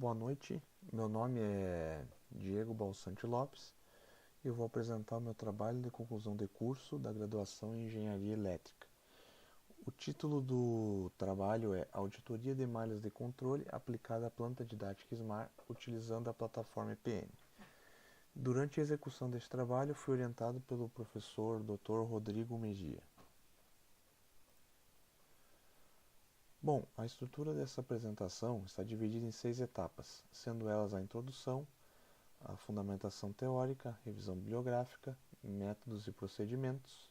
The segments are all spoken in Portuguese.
Boa noite, meu nome é Diego Balsante Lopes e eu vou apresentar o meu trabalho de conclusão de curso da graduação em Engenharia Elétrica. O título do trabalho é Auditoria de Malhas de Controle aplicada à planta didática SMAR utilizando a plataforma EPM. Durante a execução deste trabalho, fui orientado pelo professor Dr. Rodrigo Mejia. Bom, a estrutura dessa apresentação está dividida em 6 etapas, sendo elas a introdução, a fundamentação teórica, revisão bibliográfica, métodos e procedimentos,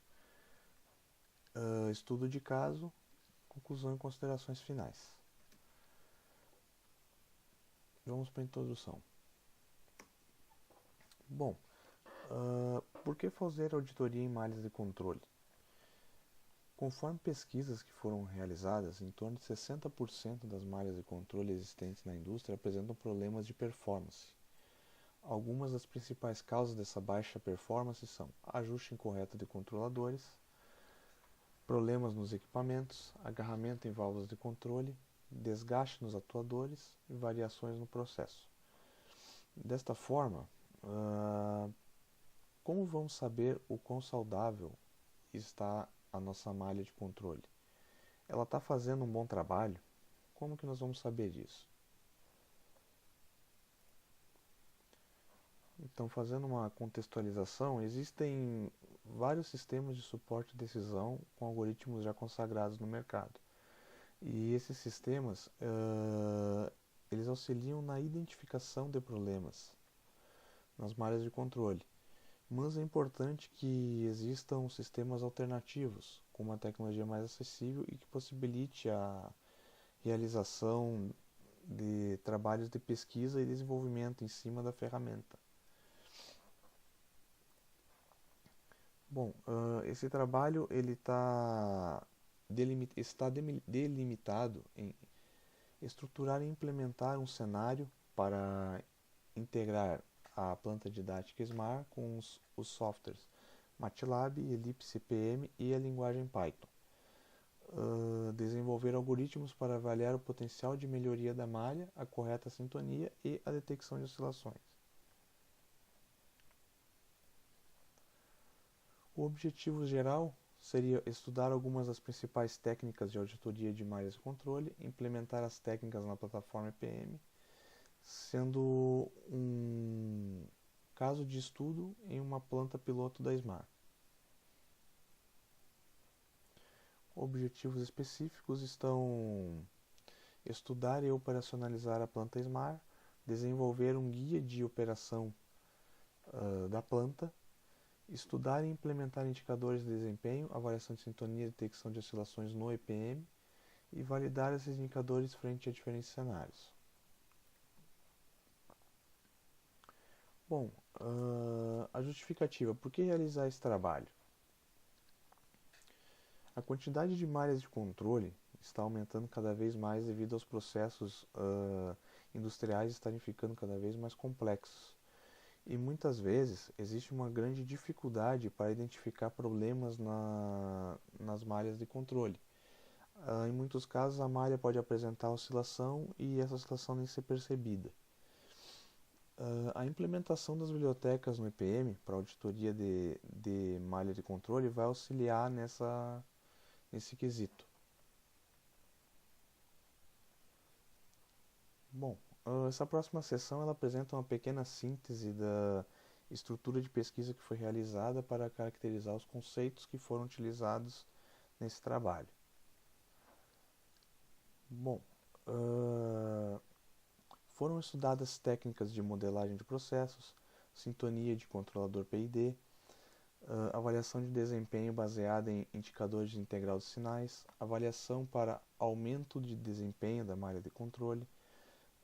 estudo de caso, conclusão e considerações finais. Vamos para a introdução. Bom, por que fazer auditoria em malhas de controle? Conforme pesquisas que foram realizadas, em torno de 60% das malhas de controle existentes na indústria apresentam problemas de performance. Algumas das principais causas dessa baixa performance são ajuste incorreto de controladores, problemas nos equipamentos, agarramento em válvulas de controle, desgaste nos atuadores e variações no processo. Desta forma, como vamos saber o quão saudável está a nossa malha de controle? Ela está fazendo um bom trabalho? Como que nós vamos saber disso? Então, fazendo uma contextualização, existem vários sistemas de suporte de decisão com algoritmos já consagrados no mercado. E esses sistemas, eles auxiliam na identificação de problemas nas malhas de controle. Mas é importante que existam sistemas alternativos, com uma tecnologia mais acessível e que possibilite a realização de trabalhos de pesquisa e desenvolvimento em cima da ferramenta. Bom, esse trabalho ele está delimitado em estruturar e implementar um cenário para integrar a planta didática SMAR com os softwares MATLAB, Ellipse CPM e a linguagem Python. Desenvolver algoritmos para avaliar o potencial de melhoria da malha, a correta sintonia e a detecção de oscilações. O objetivo geral seria estudar algumas das principais técnicas de auditoria de malhas de controle, implementar as técnicas na plataforma EPM, sendo um caso de estudo em uma planta piloto da SMAR. Objetivos específicos estão estudar e operacionalizar a planta SMAR, desenvolver um guia de operação da planta, estudar e implementar indicadores de desempenho, avaliação de sintonia e detecção de oscilações no EPM e validar esses indicadores frente a diferentes cenários. Bom, a justificativa, por que realizar esse trabalho? A quantidade de malhas de controle está aumentando cada vez mais devido aos processos industriais estarem ficando cada vez mais complexos. E muitas vezes existe uma grande dificuldade para identificar problemas nas malhas de controle. Em muitos casos a malha pode apresentar oscilação e essa oscilação nem ser percebida. A implementação das bibliotecas no EPM para auditoria de malha de controle vai auxiliar nesse quesito. Bom, essa próxima sessão ela apresenta uma pequena síntese da estrutura de pesquisa que foi realizada para caracterizar os conceitos que foram utilizados nesse trabalho. Bom, foram estudadas técnicas de modelagem de processos, sintonia de controlador PID, avaliação de desempenho baseada em indicadores de integral de sinais, avaliação para aumento de desempenho da malha de controle,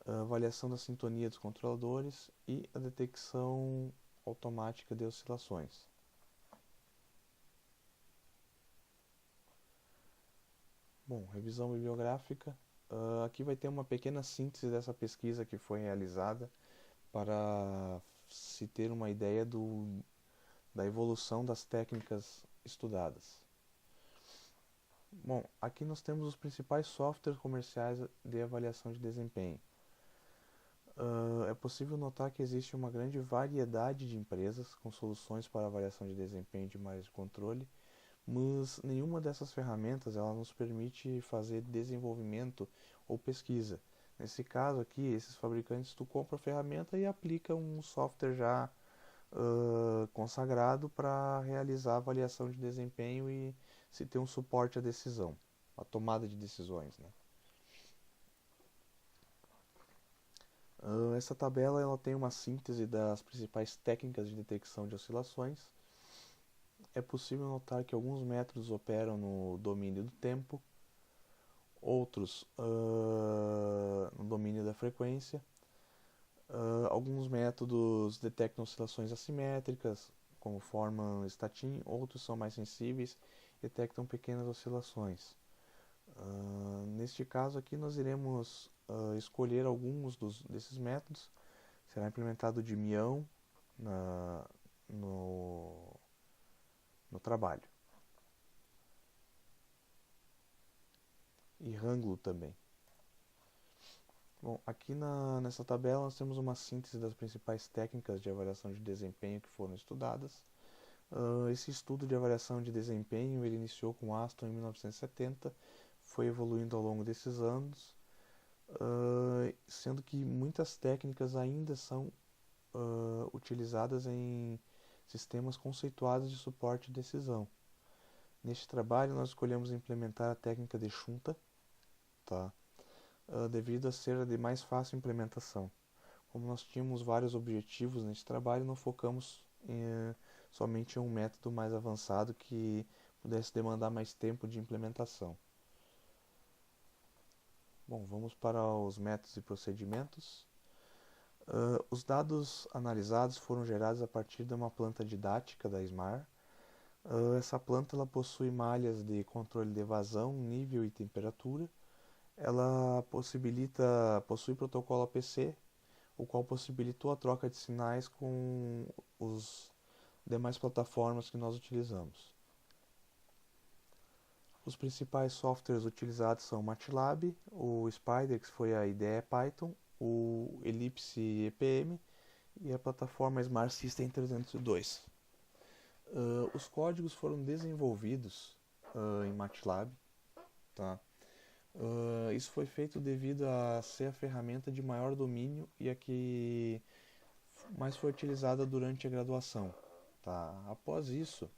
a avaliação da sintonia dos controladores e a detecção automática de oscilações. Bom, revisão bibliográfica. Aqui vai ter uma pequena síntese dessa pesquisa que foi realizada para se ter uma ideia da evolução das técnicas estudadas. Bom, aqui nós temos os principais softwares comerciais de avaliação de desempenho. É possível notar que existe uma grande variedade de empresas com soluções para avaliação de desempenho de malhas de controle, mas nenhuma dessas ferramentas ela nos permite fazer desenvolvimento ou pesquisa. Nesse caso aqui, esses fabricantes tu compra a ferramenta e aplica um software já consagrado para realizar a avaliação de desempenho e se ter um suporte à decisão, a tomada de decisões, né? Essa tabela ela tem uma síntese das principais técnicas de detecção de oscilações. É possível notar que alguns métodos operam no domínio do tempo, outros no domínio da frequência. Alguns métodos detectam oscilações assimétricas, como formam statin, outros são mais sensíveis, detectam pequenas oscilações. Neste caso aqui nós iremos escolher alguns desses métodos. Será implementado de Mião no, no trabalho e Ranglo também. Bom, aqui nessa tabela nós temos uma síntese das principais técnicas de avaliação de desempenho que foram estudadas. Esse estudo de avaliação de desempenho ele iniciou com Aston em 1970, foi evoluindo ao longo desses anos, sendo que muitas técnicas ainda são utilizadas em sistemas conceituados de suporte de decisão. Neste trabalho nós escolhemos implementar a técnica de Shunta, tá? Devido a ser a de mais fácil implementação. Como nós tínhamos vários objetivos neste trabalho, não focamos somente em um método mais avançado que pudesse demandar mais tempo de implementação. Bom, vamos para os métodos e procedimentos. Os dados analisados foram gerados a partir de uma planta didática da SMAR. Essa planta ela possui malhas de controle de vazão, nível e temperatura. Ela possui protocolo APC, o qual possibilitou a troca de sinais com os demais plataformas que nós utilizamos. Os principais softwares utilizados são o MATLAB, o Spider, que foi a IDE Python, o Ellipse EPM e a plataforma Smart System 302. Os códigos foram desenvolvidos em MATLAB, tá? Isso foi feito devido a ser a ferramenta de maior domínio e a que mais foi utilizada durante a graduação. Tá? Após isso,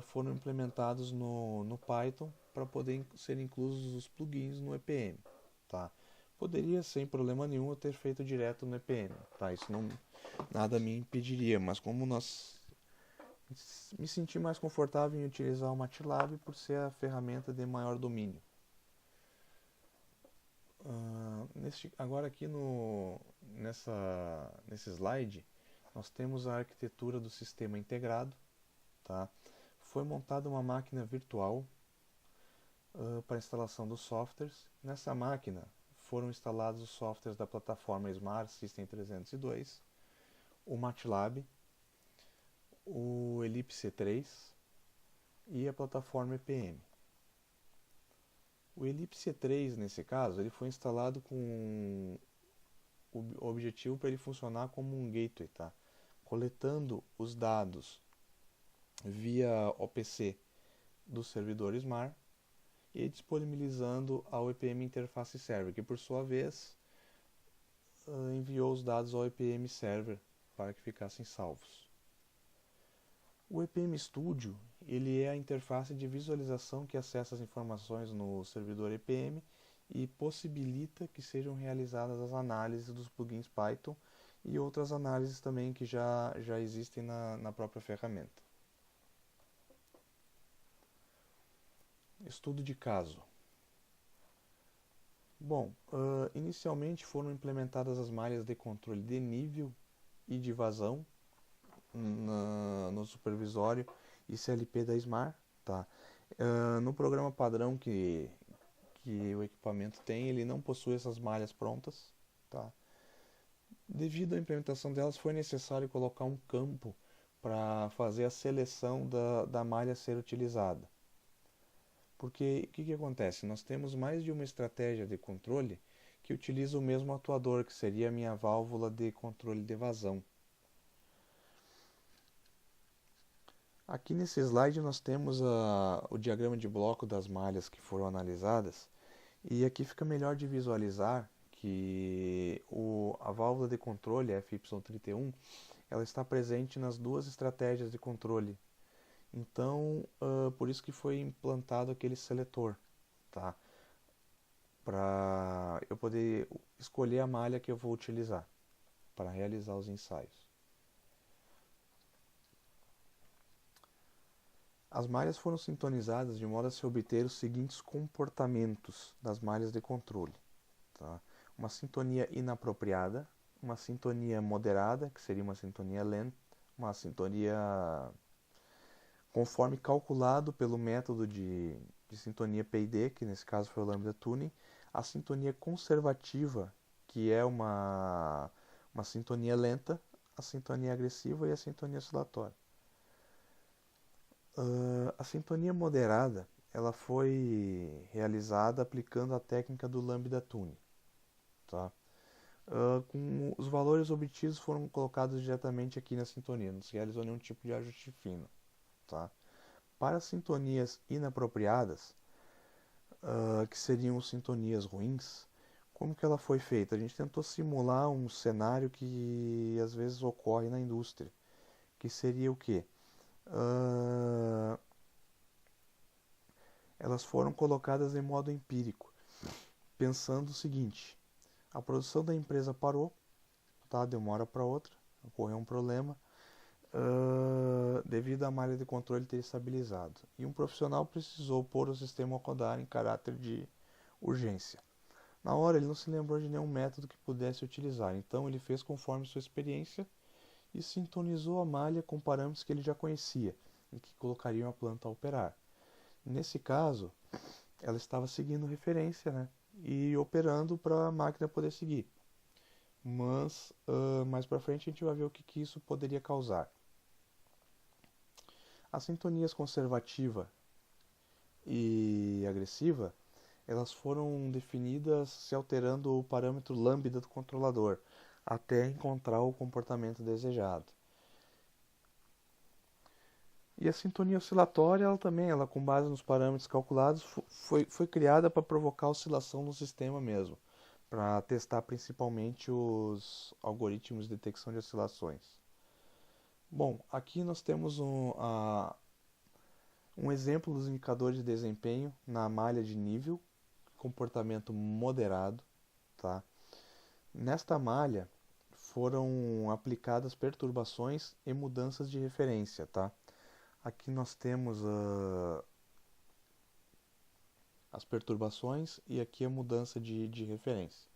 foram implementados no Python para poder ser inclusos os plugins no EPM. Tá? Poderia, sem problema nenhum, eu ter feito direto no EPM. Tá? Isso não nada me impediria, mas como me senti mais confortável em utilizar o MATLAB por ser a ferramenta de maior domínio. Agora aqui nesse slide nós temos a arquitetura do sistema integrado, tá? Foi montada uma máquina virtual para instalação dos softwares. Nessa máquina foram instalados os softwares da plataforma Smart System 302, o MATLAB, o Ellipse 3 e a plataforma EPM. O Ellipse 3, nesse caso, ele foi instalado com o objetivo para ele funcionar como um gateway, tá? Coletando os dados via OPC do servidor SMAR e disponibilizando ao EPM Interface Server, que por sua vez enviou os dados ao EPM Server para que ficassem salvos. O EPM Studio ele é a interface de visualização que acessa as informações no servidor EPM e possibilita que sejam realizadas as análises dos plugins Python e outras análises também que já existem na própria ferramenta. Estudo de caso. Bom, inicialmente foram implementadas as malhas de controle de nível e de vazão no supervisório e CLP da SMAR. Tá? No programa padrão que o equipamento tem, ele não possui essas malhas prontas. Tá? Devido à implementação delas, foi necessário colocar um campo para fazer a seleção da malha a ser utilizada. Porque o que acontece? Nós temos mais de uma estratégia de controle que que utiliza o mesmo atuador, que seria a minha válvula de controle de vazão. Aqui nesse slide nós temos o diagrama de bloco das malhas que foram analisadas, e aqui fica melhor de visualizar que a válvula de controle FY31 ela está presente nas duas estratégias de controle. Então, por isso que foi implantado aquele seletor, tá? Para eu poder escolher a malha que eu vou utilizar para realizar os ensaios. As malhas foram sintonizadas de modo a se obter os seguintes comportamentos das malhas de controle. Tá? Uma sintonia inapropriada, uma sintonia moderada, que seria uma sintonia lenta, uma sintonia conforme calculado pelo método de sintonia PID, que nesse caso foi o Lambda Tuning, a sintonia conservativa, que é uma sintonia lenta, a sintonia agressiva e a sintonia oscilatória. A sintonia moderada ela foi realizada aplicando a técnica do Lambda Tuning. Tá? Com os valores obtidos foram colocados diretamente aqui na sintonia, não se realizou nenhum tipo de ajuste fino. Tá? Para sintonias inapropriadas, que seriam sintonias ruins, como que ela foi feita? A gente tentou simular um cenário que às vezes ocorre na indústria, que seria o quê? Elas foram colocadas em modo empírico, pensando o seguinte: a produção da empresa parou, tá? De uma hora para outra, ocorreu um problema, devido à malha de controle ter estabilizado. E um profissional precisou pôr o sistema a rodar em caráter de urgência. Na hora ele não se lembrou de nenhum método que pudesse utilizar, então ele fez conforme sua experiência e sintonizou a malha com parâmetros que ele já conhecia e que colocariam a planta a operar. Nesse caso, ela estava seguindo referência, né, e operando para a máquina poder seguir. Mas mais para frente a gente vai ver o que isso poderia causar. As sintonias conservativa e agressiva, elas foram definidas se alterando o parâmetro lambda do controlador, até encontrar o comportamento desejado. E a sintonia oscilatória, ela também, com base nos parâmetros calculados, foi criada para provocar oscilação no sistema mesmo, para testar principalmente os algoritmos de detecção de oscilações. Bom, aqui nós temos um exemplo dos indicadores de desempenho na malha de nível, comportamento moderado. Tá? Nesta malha foram aplicadas perturbações e mudanças de referência. Tá? Aqui nós temos as perturbações e aqui a mudança de referência.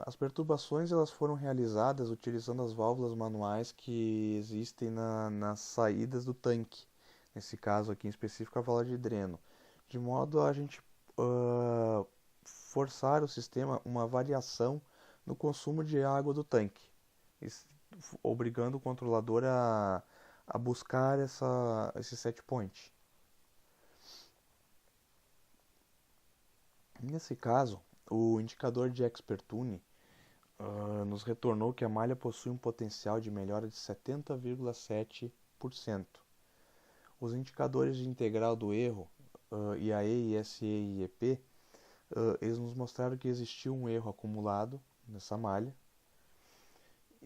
As perturbações elas foram realizadas utilizando as válvulas manuais que existem nas saídas do tanque. Nesse caso aqui em específico a válvula de dreno. De modo a gente forçar o sistema uma variação no consumo de água do tanque, obrigando o controlador a buscar esse set point. Nesse caso, o indicador de Expert Tune nos retornou que a malha possui um potencial de melhora de 70,7%. Os indicadores de integral do erro, IAE, ISE e IEP, eles nos mostraram que existiu um erro acumulado nessa malha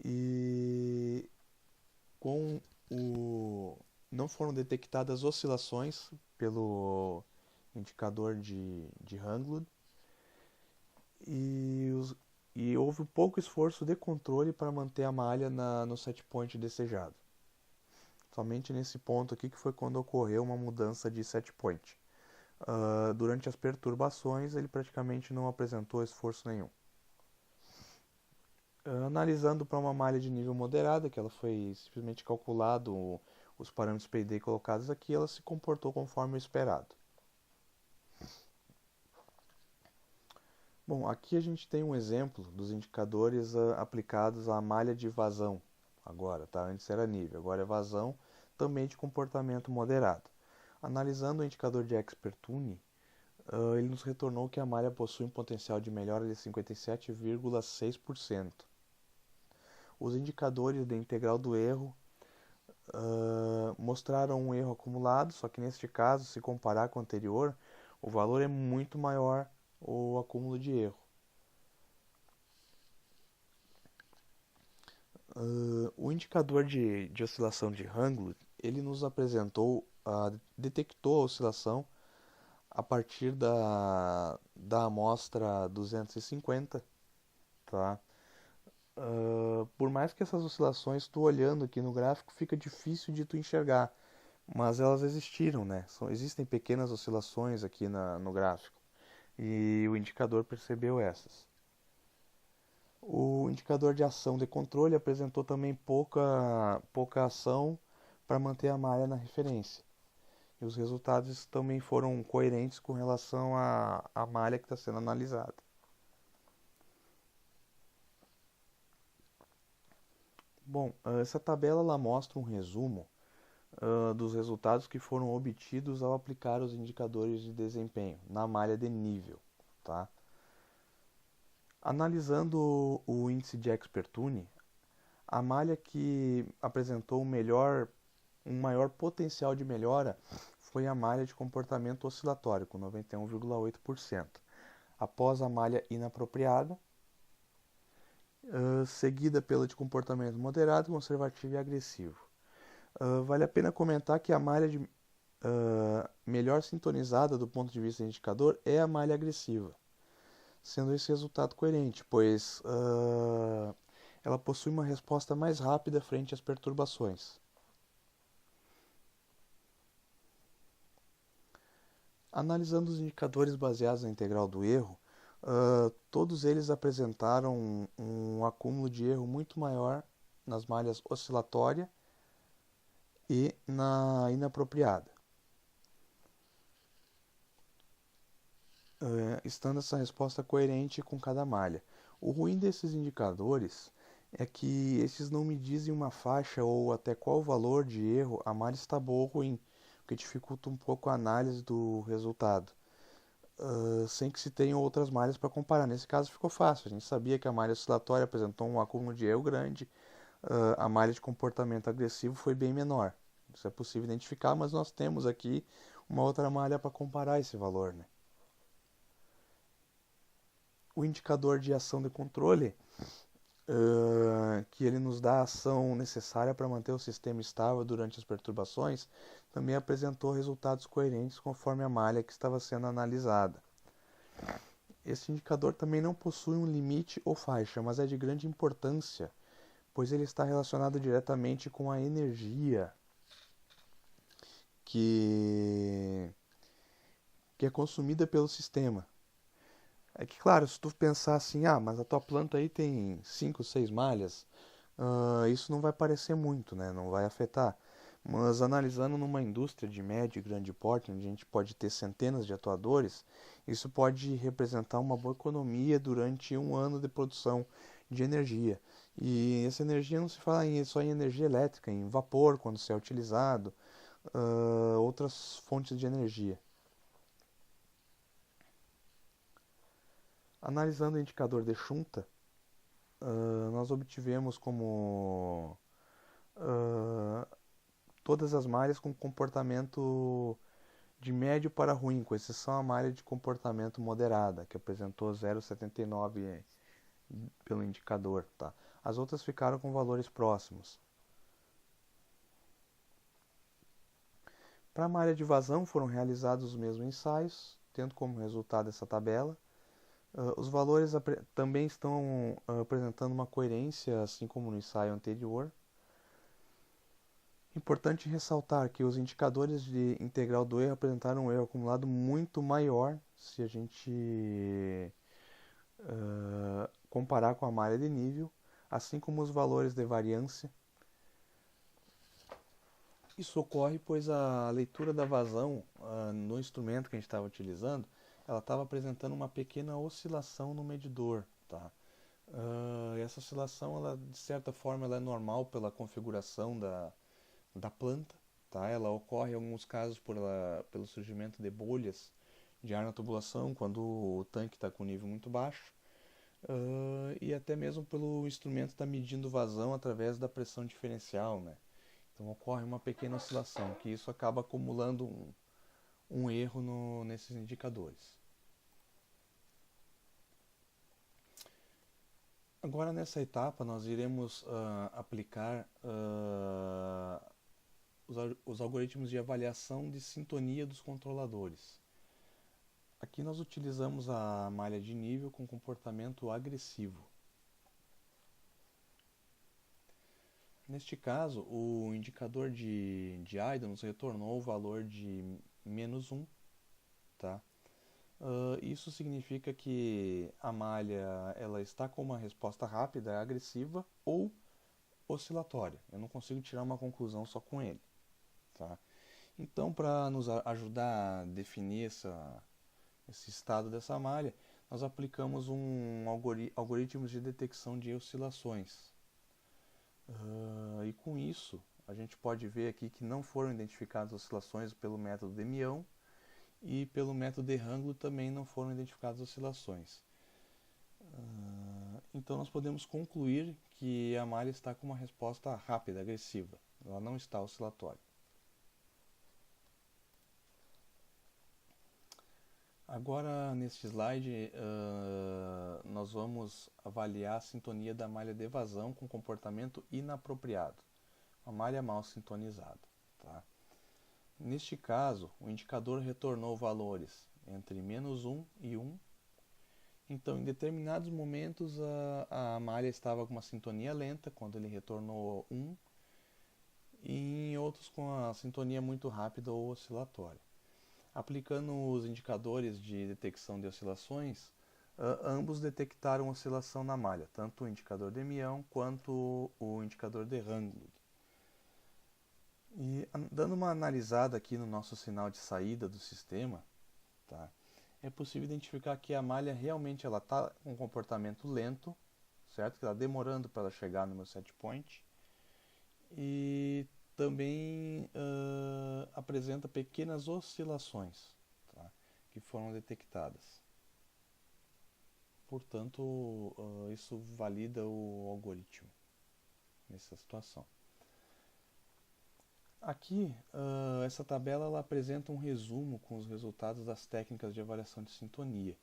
e não foram detectadas oscilações pelo indicador de Hanglund e houve pouco esforço de controle para manter a malha no set point desejado. Somente nesse ponto aqui que foi quando ocorreu uma mudança de set point. Durante as perturbações ele praticamente não apresentou esforço nenhum. Analisando para uma malha de nível moderada, que ela foi simplesmente calculado os parâmetros PID colocados aqui, ela se comportou conforme o esperado. Bom, aqui a gente tem um exemplo dos indicadores aplicados à malha de vazão. Agora, tá? Antes era nível, agora é vazão, também de comportamento moderado. Analisando o indicador de Expert Tune, ele nos retornou que a malha possui um potencial de melhora de 57,6%. Os indicadores de integral do erro mostraram um erro acumulado, só que neste caso, se comparar com o anterior, o valor é muito maior o acúmulo de erro. O indicador de oscilação de Hangler, ele nos apresentou, detectou a oscilação a partir da amostra 250, tá? Por mais que essas oscilações, tu olhando aqui no gráfico, fica difícil de tu enxergar, mas elas existiram, né? Existem pequenas oscilações aqui no gráfico e o indicador percebeu essas. O indicador de ação de controle apresentou também pouca ação para manter a malha na referência. E os resultados também foram coerentes com relação à malha que está sendo analisada. Bom, essa tabela ela mostra um resumo dos resultados que foram obtidos ao aplicar os indicadores de desempenho na malha de nível. Tá? Analisando o índice de Expertune, a malha que apresentou um maior potencial de melhora foi a malha de comportamento oscilatório, com 91,8%. Após a malha inapropriada, seguida pela de comportamento moderado, conservativo e agressivo. Vale a pena comentar que a malha melhor sintonizada do ponto de vista do indicador é a malha agressiva, sendo esse resultado coerente, pois ela possui uma resposta mais rápida frente às perturbações. Analisando os indicadores baseados na integral do erro, todos eles apresentaram um acúmulo de erro muito maior nas malhas oscilatória e na inapropriada. Estando essa resposta coerente com cada malha. O ruim desses indicadores é que esses não me dizem uma faixa ou até qual valor de erro a malha está boa ou ruim, o que dificulta um pouco a análise do resultado, sem que se tenham outras malhas para comparar. Nesse caso ficou fácil, a gente sabia que a malha oscilatória apresentou um acúmulo de erro grande, a malha de comportamento agressivo foi bem menor. Isso é possível identificar, mas nós temos aqui uma outra malha para comparar esse valor, né? O indicador de ação de controle, que ele nos dá a ação necessária para manter o sistema estável durante as perturbações, também apresentou resultados coerentes conforme a malha que estava sendo analisada. Esse indicador também não possui um limite ou faixa, mas é de grande importância, pois ele está relacionado diretamente com a energia que é consumida pelo sistema. É que, claro, se tu pensar assim, mas a tua planta aí tem 5, 6 malhas, isso não vai parecer muito, né? Não vai afetar. Mas analisando numa indústria de médio e grande porte, onde a gente pode ter centenas de atuadores, isso pode representar uma boa economia durante um ano de produção de energia. E essa energia não se fala só em energia elétrica, em vapor, quando isso é utilizado, outras fontes de energia. Analisando o indicador de Shunta, nós obtivemos como todas as malhas com comportamento de médio para ruim, com exceção a malha de comportamento moderada, que apresentou 0,79 pelo indicador. Tá? As outras ficaram com valores próximos. Para a malha de vazão foram realizados os mesmos ensaios, tendo como resultado essa tabela. Os valores também estão apresentando uma coerência, assim como no ensaio anterior. Importante ressaltar que os indicadores de integral do erro apresentaram um erro acumulado muito maior se a gente comparar com a malha de nível, assim como os valores de variância. Isso ocorre pois a leitura da vazão no instrumento que a gente estava utilizando, ela estava apresentando uma pequena oscilação no medidor. Tá? Essa oscilação, ela, de certa forma, ela é normal pela configuração da planta. Tá? Ela ocorre em alguns casos pelo surgimento de bolhas de ar na tubulação quando o tanque está com nível muito baixo, e até mesmo pelo instrumento estar medindo vazão através da pressão diferencial, né? Então ocorre uma pequena oscilação, que isso acaba acumulando um erro nesses indicadores. Agora nessa etapa nós iremos aplicar os algoritmos de avaliação de sintonia dos controladores. Aqui nós utilizamos a malha de nível com comportamento agressivo. Neste caso, o indicador de idle nos retornou o valor de -1, tá? Isso significa que a malha ela está com uma resposta rápida, agressiva ou oscilatória. Eu não consigo tirar uma conclusão só com ele, tá? Então, para nos ajudar a definir esse estado dessa malha, nós aplicamos algoritmos de detecção de oscilações. E com isso, a gente pode ver aqui que não foram identificadas oscilações pelo método de Mião e pelo método de Ranglo também não foram identificadas oscilações. Então nós podemos concluir que a malha está com uma resposta rápida, agressiva. Ela não está oscilatória. Agora, neste slide, nós vamos avaliar a sintonia da malha de vazão com comportamento inapropriado, uma malha mal sintonizada. Tá? Neste caso, o indicador retornou valores entre -1 e 1. Então, em determinados momentos, a malha estava com uma sintonia lenta, quando ele retornou 1, e em outros com a sintonia muito rápida ou oscilatória. Aplicando os indicadores de detecção de oscilações, ambos detectaram oscilação na malha, tanto o indicador de Mião quanto o indicador de Ranglow. E dando uma analisada aqui no nosso sinal de saída do sistema, tá, é possível identificar que a malha realmente está com um comportamento lento, certo? Que está demorando para ela chegar no meu set point, e também apresenta pequenas oscilações, tá, que foram detectadas. Portanto, isso valida o algoritmo nessa situação. Aqui, essa tabela ela apresenta um resumo com os resultados das técnicas de avaliação de sintonia.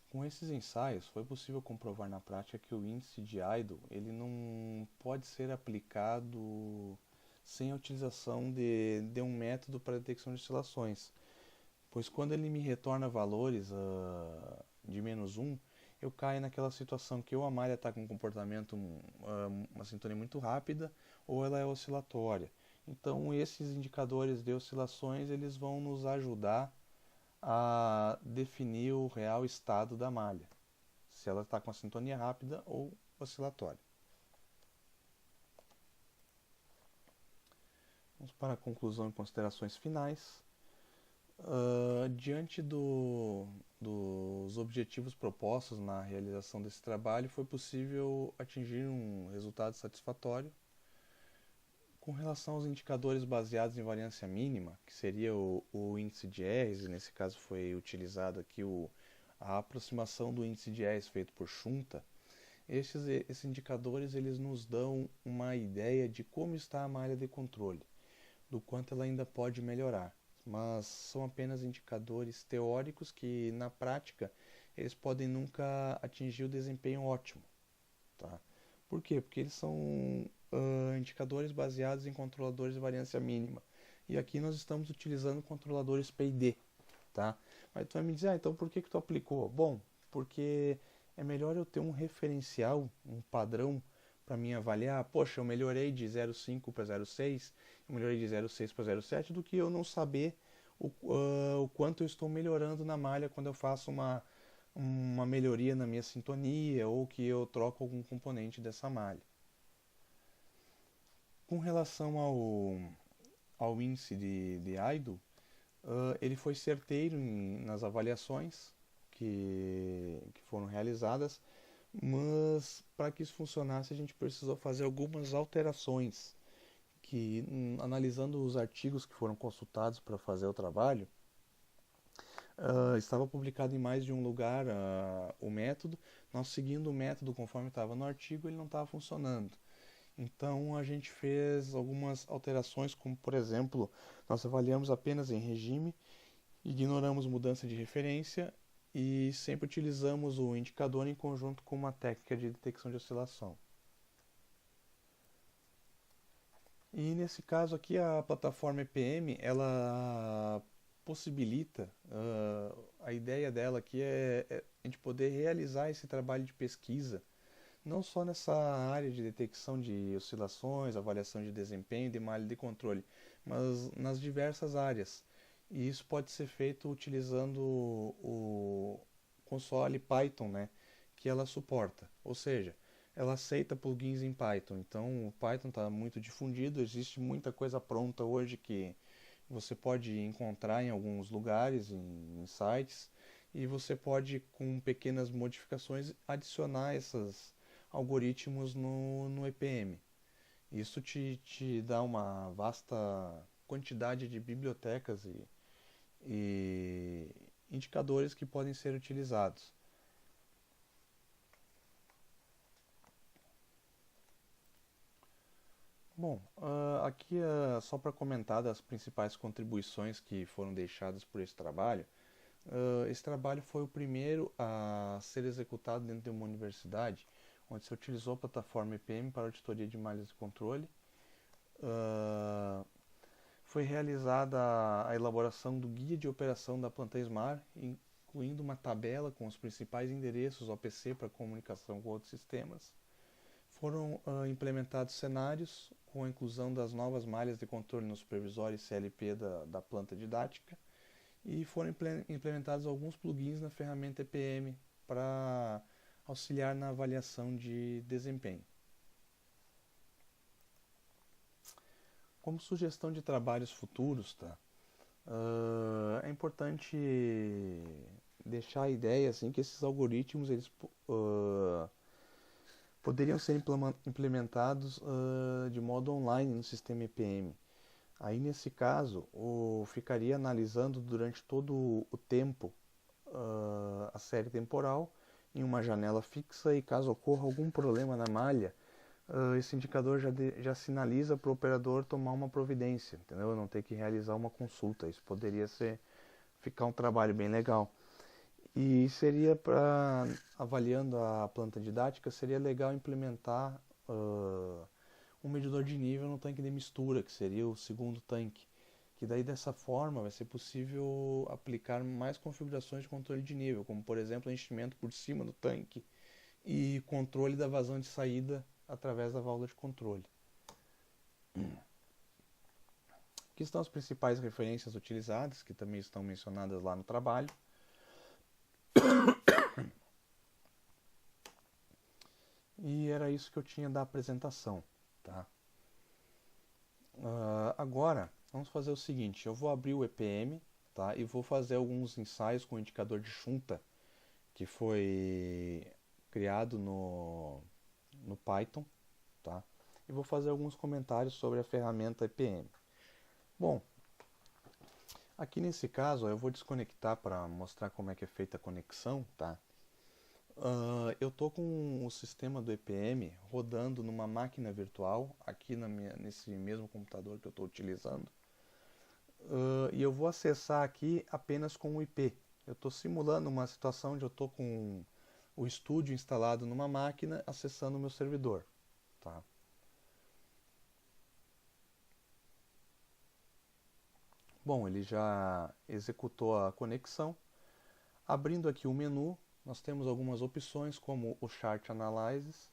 Com esses ensaios, foi possível comprovar na prática que o índice de idle ele não pode ser aplicado sem a utilização de um método para detecção de oscilações, pois quando ele me retorna valores de -1, eu caio naquela situação que ou a malha está com um comportamento, uma sintonia muito rápida, ou ela é oscilatória. Então esses indicadores de oscilações eles vão nos ajudar a definir o real estado da malha, se ela está com a sintonia rápida ou oscilatória. Vamos para a conclusão e considerações finais. Diante dos objetivos propostos na realização desse trabalho, foi possível atingir um resultado satisfatório. Com relação aos indicadores baseados em variância mínima, que seria o índice de R's, e nesse caso foi utilizado aqui a aproximação do índice de R's feito por Shunta, esses indicadores eles nos dão uma ideia de como está a malha de controle, do quanto ela ainda pode melhorar, mas são apenas indicadores teóricos que na prática eles podem nunca atingir o desempenho ótimo. Tá? Por quê? Porque eles são indicadores baseados em controladores de variância mínima. E aqui nós estamos utilizando controladores PID. Tá? Mas tu vai me dizer, então por que tu aplicou? Bom, porque é melhor eu ter um referencial, um padrão para mim avaliar. Poxa, eu melhorei de 0,5 para 0,6, eu melhorei de 0,6 para 0,7, do que eu não saber o quanto eu estou melhorando na malha quando eu faço uma melhoria na minha sintonia ou que eu troco algum componente dessa malha. Com relação ao índice de idle, ele foi certeiro nas avaliações que foram realizadas, mas para que isso funcionasse a gente precisou fazer algumas alterações que, analisando os artigos que foram consultados para fazer o trabalho, Estava publicado em mais de um lugar o método. Nós seguindo o método conforme estava no artigo, ele não estava funcionando. Então a gente fez algumas alterações, como por exemplo, nós avaliamos apenas em regime, ignoramos mudança de referência e sempre utilizamos o indicador em conjunto com uma técnica de detecção de oscilação. E nesse caso aqui a plataforma EPM ela possibilita, a ideia dela aqui é a gente poder realizar esse trabalho de pesquisa não só nessa área de detecção de oscilações, avaliação de desempenho, de malha de controle, mas nas diversas áreas. E isso pode ser feito utilizando o console Python, né, que ela suporta. Ou seja, ela aceita plugins em Python. Então, o Python está muito difundido, existe muita coisa pronta hoje que você pode encontrar em alguns lugares, em sites, e você pode, com pequenas modificações, adicionar esses algoritmos no EPM. Isso te dá uma vasta quantidade de bibliotecas e indicadores que podem ser utilizados. Bom, aqui só para comentar das principais contribuições que foram deixadas por esse trabalho. Esse trabalho foi o primeiro a ser executado dentro de uma universidade, onde se utilizou a plataforma EPM para auditoria de malhas de controle. Foi realizada a elaboração do guia de operação da planta Smart, incluindo uma tabela com os principais endereços OPC para comunicação com outros sistemas. Foram implementados cenários com a inclusão das novas malhas de controle no supervisório CLP da planta didática e foram implementados alguns plugins na ferramenta EPM para auxiliar na avaliação de desempenho. Como sugestão de trabalhos futuros, tá? É importante deixar a ideia assim, que esses algoritmos eles, poderiam ser implementados de modo online no sistema EPM. Aí, nesse caso, ficaria analisando durante todo o tempo a série temporal em uma janela fixa e caso ocorra algum problema na malha, esse indicador já sinaliza para o operador tomar uma providência, entendeu? Não ter que realizar uma consulta. Isso poderia ficar um trabalho bem legal. E seria avaliando a planta didática, seria legal implementar um medidor de nível no tanque de mistura, que seria o segundo tanque. Que daí dessa forma vai ser possível aplicar mais configurações de controle de nível, como por exemplo enchimento por cima do tanque e controle da vazão de saída através da válvula de controle. Aqui estão as principais referências utilizadas, que também estão mencionadas lá no trabalho. E era isso que eu tinha da apresentação, tá? Agora, vamos fazer o seguinte, eu vou abrir o EPM, tá? E vou fazer alguns ensaios com o indicador de Shunta, que foi criado no Python, tá? E vou fazer alguns comentários sobre a ferramenta EPM. Bom, aqui nesse caso eu vou desconectar para mostrar como é que é feita a conexão, tá? Eu tô com o sistema do EPM rodando numa máquina virtual aqui nesse mesmo computador que eu estou utilizando, e eu vou acessar aqui apenas com o IP. Eu estou simulando uma situação onde eu estou com o estúdio instalado numa máquina acessando o meu servidor, tá? Bom, ele já executou a conexão. Abrindo aqui o menu, nós temos algumas opções como o Chart Analysis,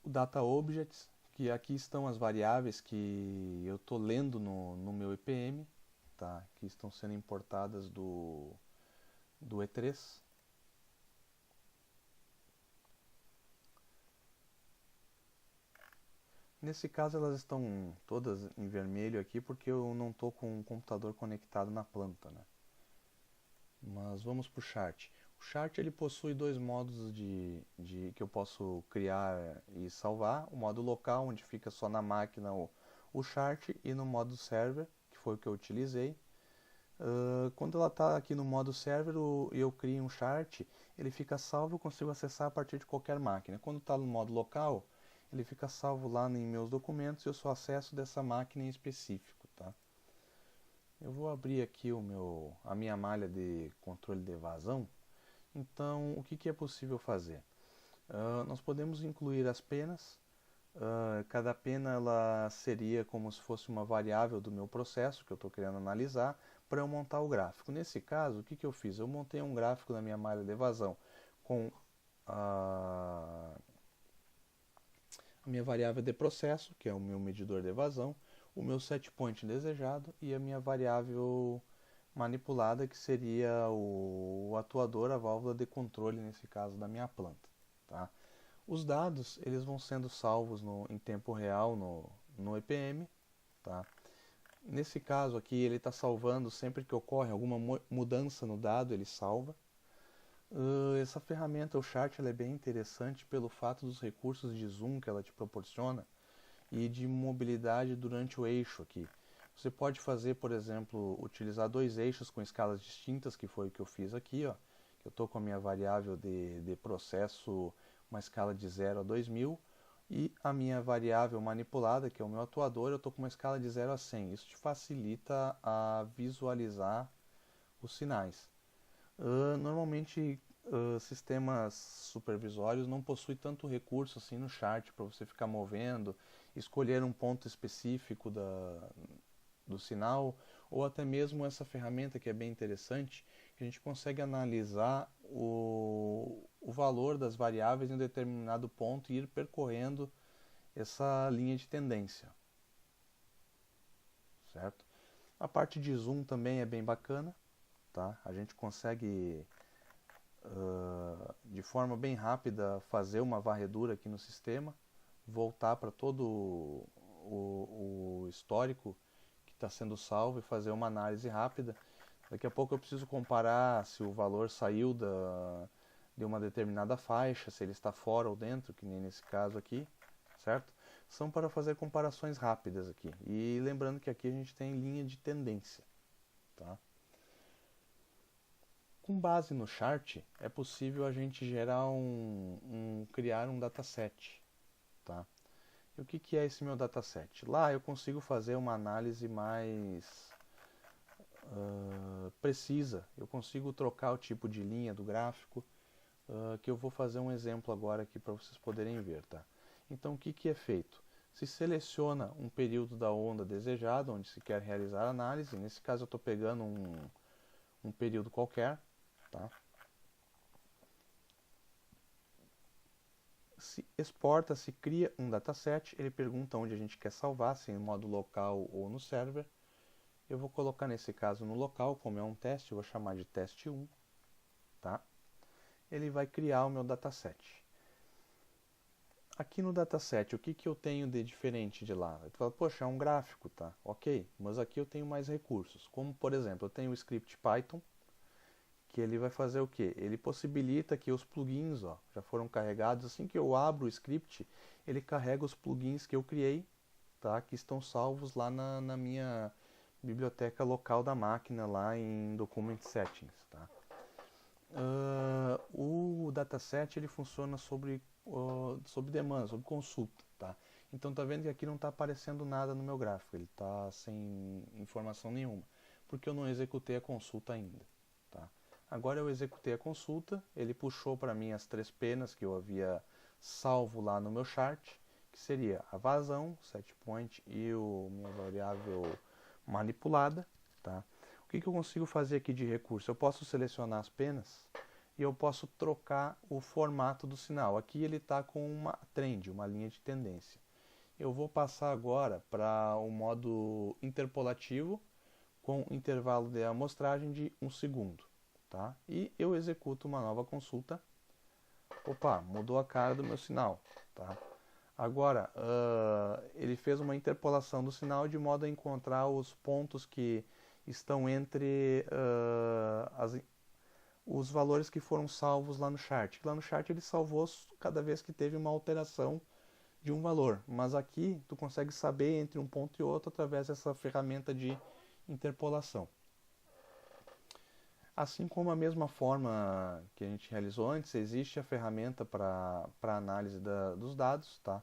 o Data Objects, que aqui estão as variáveis que eu estou lendo no meu EPM, tá? Que estão sendo importadas do E3. Nesse caso elas estão todas em vermelho aqui porque eu não estou com o computador conectado na planta, né? Mas vamos para o chart. O chart ele possui dois modos que eu posso criar e salvar. O modo local, onde fica só na máquina o chart, e no modo server, que que foi o que eu utilizei. Quando ela está aqui no modo server e eu crio um chart, ele fica salvo, eu consigo acessar a partir de qualquer máquina. Quando está no modo local, ele fica salvo lá em meus documentos e eu só acesso dessa máquina em específico, tá? Eu vou abrir aqui a minha malha de controle de evasão. Então, o que é possível fazer? Nós podemos incluir as penas. Cada pena ela seria como se fosse uma variável do meu processo que eu estou querendo analisar para eu montar o gráfico. Nesse caso, o que eu fiz? Eu montei um gráfico na minha malha de evasão com a minha variável de processo, que é o meu medidor de evasão, o meu set point desejado e a minha variável manipulada, que seria o atuador, a válvula de controle, nesse caso da minha planta. Tá? Os dados eles vão sendo salvos em tempo real no EPM. Tá? Nesse caso aqui ele está salvando sempre que ocorre alguma mudança no dado, ele salva. Essa ferramenta, o chart, ela é bem interessante pelo fato dos recursos de zoom que ela te proporciona e de mobilidade durante o eixo aqui. Você pode fazer, por exemplo, utilizar dois eixos com escalas distintas, que foi o que eu fiz aqui, ó. Eu estou com a minha variável de processo, uma escala de 0 a 2000, e a minha variável manipulada, que é o meu atuador, eu estou com uma escala de 0 a 100. Isso te facilita a visualizar os sinais. Normalmente, sistemas supervisórios não possuem tanto recurso assim no chart para você ficar movendo, escolher um ponto específico do sinal, ou até mesmo essa ferramenta que é bem interessante, que a gente consegue analisar o valor das variáveis em um determinado ponto e ir percorrendo essa linha de tendência, certo? A parte de zoom também é bem bacana, tá? A gente consegue de forma bem rápida fazer uma varredura aqui no sistema, voltar para todo o histórico que está sendo salvo e fazer uma análise rápida. Daqui a pouco eu preciso comparar se o valor saiu de uma determinada faixa, se ele está fora ou dentro, que nem nesse caso aqui, certo? São para fazer comparações rápidas aqui. E lembrando que aqui a gente tem linha de tendência, tá? Com base no chart, é possível a gente gerar criar um dataset, tá? E o que é esse meu dataset? Lá eu consigo fazer uma análise mais precisa. Eu consigo trocar o tipo de linha do gráfico, que eu vou fazer um exemplo agora aqui para vocês poderem ver, tá? Então o que é feito? Se seleciona um período da onda desejado, onde se quer realizar a análise. Nesse caso eu estou pegando um período qualquer, tá? Se exporta, se cria um dataset, ele pergunta onde a gente quer salvar, se em modo local ou no server. Eu vou colocar nesse caso no local, como é um teste, eu vou chamar de teste 1, tá? Ele vai criar o meu dataset. Aqui no dataset, o que eu tenho de diferente de lá? Tu fala, poxa, é um gráfico, tá? Ok, mas aqui eu tenho mais recursos, como por exemplo, eu tenho o script Python, que ele vai fazer o quê? Ele possibilita que os plugins, ó, já foram carregados. Assim que eu abro o script, ele carrega os plugins que eu criei, tá? Que estão salvos lá na minha biblioteca local da máquina, lá em Document Settings, tá? O dataset ele funciona sobre demanda, sobre consulta, tá? Então tá vendo que aqui não está aparecendo nada no meu gráfico, ele está sem informação nenhuma, porque eu não executei a consulta ainda, tá? Agora eu executei a consulta, ele puxou para mim as três penas que eu havia salvo lá no meu chart, que seria a vazão, set point e minha variável manipulada, tá? O que eu consigo fazer aqui de recurso? Eu posso selecionar as penas e eu posso trocar o formato do sinal. Aqui ele está com uma trend, uma linha de tendência. Eu vou passar agora para o modo interpolativo com intervalo de amostragem de 1 segundo. Tá? E eu executo uma nova consulta. Opa, mudou a cara do meu sinal. Tá? Agora, ele fez uma interpolação do sinal de modo a encontrar os pontos que estão entre os valores que foram salvos lá no chart. Lá no chart ele salvou cada vez que teve uma alteração de um valor, mas aqui tu consegue saber entre um ponto e outro através dessa ferramenta de interpolação. Assim como a mesma forma que a gente realizou antes, existe a ferramenta para análise dos dados, tá?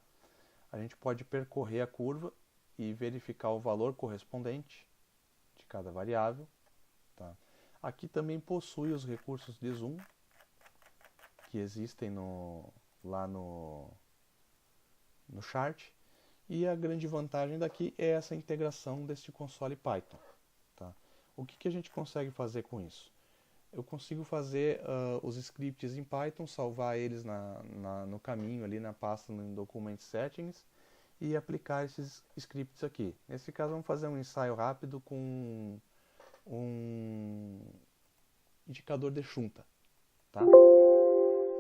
A gente pode percorrer a curva e verificar o valor correspondente de cada variável, tá? Aqui também possui os recursos de zoom que existem lá no chart, e a grande vantagem daqui é essa integração deste console Python, tá? O que a gente consegue fazer com isso? Eu consigo fazer os scripts em Python, salvar eles no caminho ali na pasta no Document Settings e aplicar esses scripts aqui. Nesse caso vamos fazer um ensaio rápido com um indicador de chunta, tá?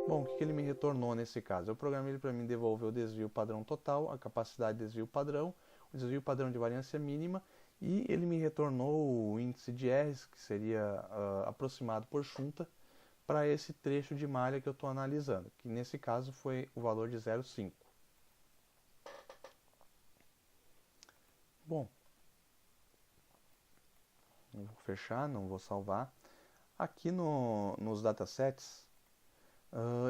Bom, o que ele me retornou nesse caso? Eu programei ele para mim devolver o desvio padrão total, a capacidade de desvio padrão, o desvio padrão de variância mínima, e ele me retornou o índice de R's, que seria aproximado por chunta, para esse trecho de malha que eu estou analisando, que nesse caso foi o valor de 0,5. Bom, eu vou fechar, não vou salvar. Aqui nos datasets,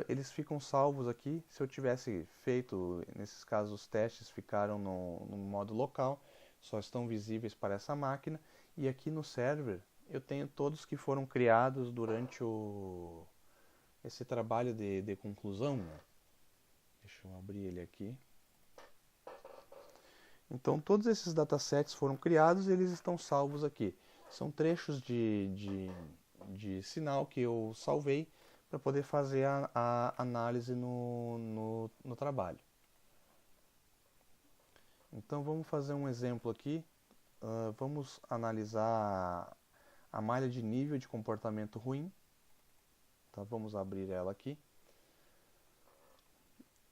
eles ficam salvos aqui. Se eu tivesse feito, nesses casos os testes ficaram no modo local, só estão visíveis para essa máquina, e aqui no server eu tenho todos que foram criados durante esse trabalho de conclusão, né? Deixa eu abrir ele aqui. Então todos esses datasets foram criados e eles estão salvos aqui. São trechos de sinal que eu salvei para poder fazer a análise no trabalho. Então vamos fazer um exemplo aqui. Vamos analisar a malha de nível de comportamento ruim. Tá? Vamos abrir ela aqui.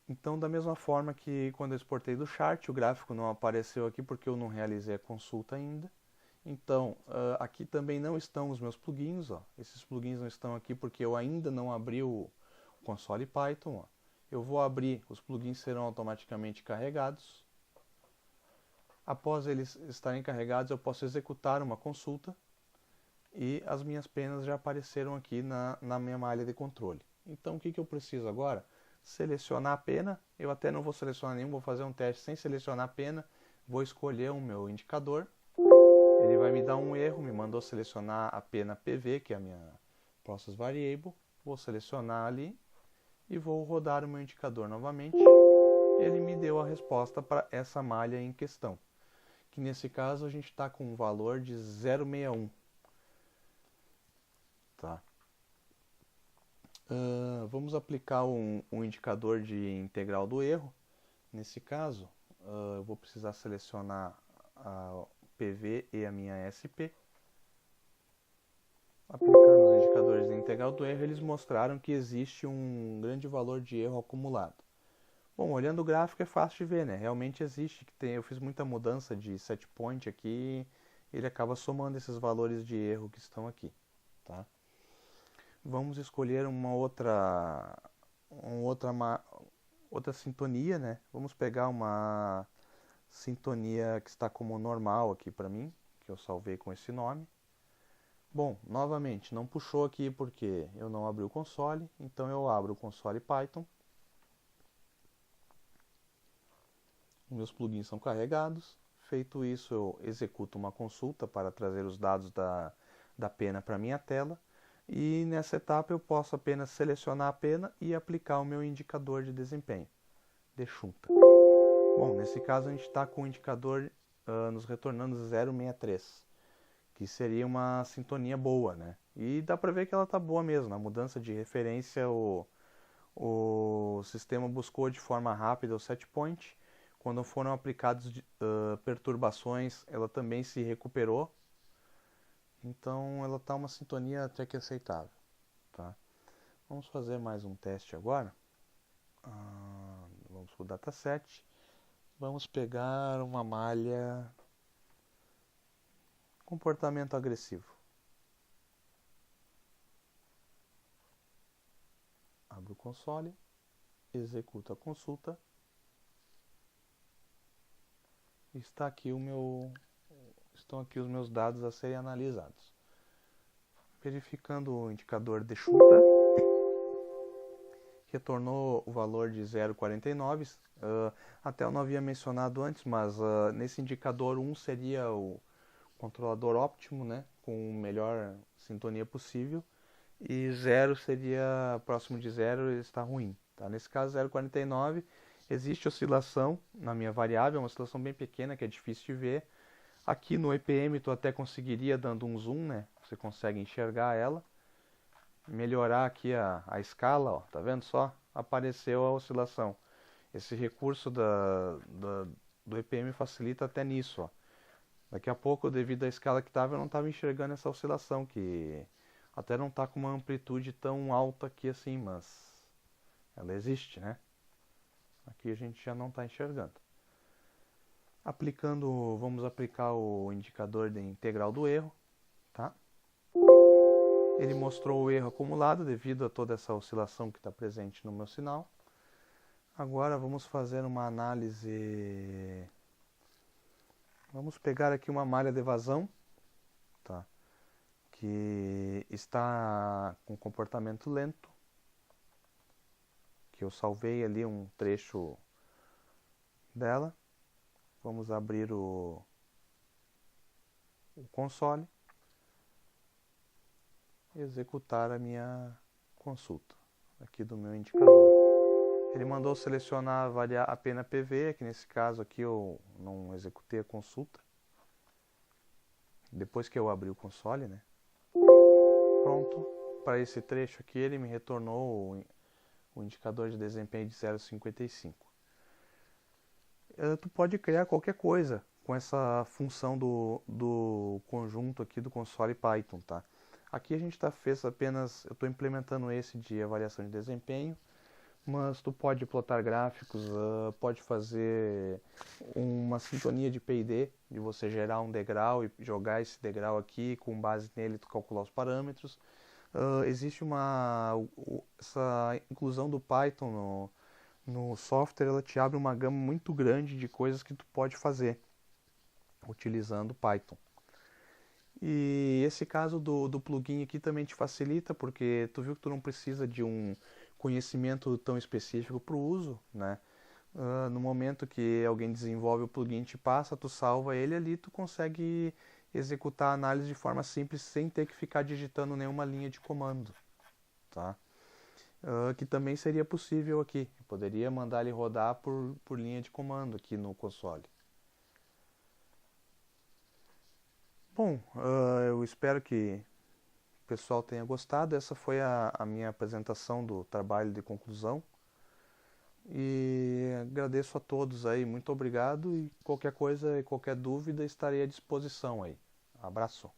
Então, da mesma forma que quando eu exportei do chart, o gráfico não apareceu aqui porque eu não realizei a consulta ainda. Então, aqui também não estão os meus plugins. Ó. Esses plugins não estão aqui porque eu ainda não abri o console Python. Ó. Eu vou abrir, os plugins serão automaticamente carregados. Após eles estarem carregados, eu posso executar uma consulta e as minhas penas já apareceram aqui na minha malha de controle. Então, o que eu preciso agora? Selecionar a pena. Eu até não vou selecionar nenhum, vou fazer um teste sem selecionar a pena. Vou escolher o meu indicador. Ele vai me dar um erro, me mandou selecionar a pena PV, que é a minha Process Variable. Vou selecionar ali e vou rodar o meu indicador novamente. Ele me deu a resposta para essa malha em questão, que nesse caso a gente está com um valor de 0,61. Tá. Vamos aplicar um indicador de integral do erro. Nesse caso, eu vou precisar selecionar a PV e a minha SP. Aplicando os indicadores de integral do erro, eles mostraram que existe um grande valor de erro acumulado. Bom, olhando o gráfico é fácil de ver, né? Realmente existe, eu fiz muita mudança de set point aqui, ele acaba somando esses valores de erro que estão aqui, tá? Vamos escolher uma outra sintonia, né? Vamos pegar uma sintonia que está como normal aqui para mim, que eu salvei com esse nome. Bom, novamente, não puxou aqui porque eu não abri o console, então eu abro o console Python. Meus plugins são carregados. Feito isso, eu executo uma consulta para trazer os dados da pena para minha tela. E nessa etapa eu posso apenas selecionar a pena e aplicar o meu indicador de desempenho, de chunta. Bom, nesse caso a gente está com o indicador nos retornando 0,63, que seria uma sintonia boa, né? E dá para ver que ela está boa mesmo. Na mudança de referência, o sistema buscou de forma rápida o set point. Quando foram aplicadas perturbações, ela também se recuperou. Então ela está uma sintonia até que aceitável. Tá? Vamos fazer mais um teste agora. Vamos para o dataset. Vamos pegar uma malha comportamento agressivo. Abro o console, executo a consulta. Está aqui estão aqui os meus dados a serem analisados. Verificando o indicador de chuta, retornou o valor de 0,49. Até eu não havia mencionado antes, mas nesse indicador 1 seria o controlador óptimo, né, com a melhor sintonia possível, e 0 seria próximo de 0, está ruim. Tá? Nesse caso, 0,49, existe oscilação na minha variável, uma oscilação bem pequena que é difícil de ver. Aqui no EPM tu até conseguiria, dando um zoom, né, você consegue enxergar ela. Melhorar aqui a escala, ó, tá vendo só? Apareceu a oscilação. Esse recurso do EPM facilita até nisso, ó. Daqui a pouco, devido à escala que estava, eu não estava enxergando essa oscilação, que até não está com uma amplitude tão alta aqui assim, mas ela existe, né? Aqui a gente já não está enxergando. Vamos aplicar o indicador de integral do erro, tá? Ele mostrou o erro acumulado devido a toda essa oscilação que está presente no meu sinal. Agora vamos fazer uma análise. Vamos pegar aqui uma malha de vazão, tá? Que está com comportamento lento, que eu salvei ali um trecho dela. Vamos abrir o console e executar a minha consulta aqui do meu indicador. Ele mandou selecionar a pena PV, que nesse caso aqui eu não executei a consulta. Depois que eu abri o console, né? Pronto. Para esse trecho aqui ele me retornou o indicador de desempenho de 0,55. Tu pode criar qualquer coisa com essa função do conjunto aqui do console Python, tá? Aqui a gente fez apenas, eu estou implementando esse de avaliação de desempenho, mas tu pode plotar gráficos, pode fazer uma sintonia de P&D, de você gerar um degrau e jogar esse degrau aqui, com base nele tu calcular os parâmetros. Existe essa inclusão do Python no software, ela te abre uma gama muito grande de coisas que tu pode fazer utilizando Python. E esse caso do plugin aqui também te facilita, porque tu viu que tu não precisa de um conhecimento tão específico para o uso, né? No momento que alguém desenvolve o plugin, te passa, tu salva ele ali, tu consegue executar a análise de forma simples, sem ter que ficar digitando nenhuma linha de comando, tá? Que também seria possível aqui. Eu poderia mandar ele rodar por linha de comando aqui no console. Bom, eu espero que o pessoal tenha gostado. Essa foi a minha apresentação do trabalho de conclusão. E agradeço a todos aí, muito obrigado, e qualquer coisa e qualquer dúvida estarei à disposição aí. Abraço.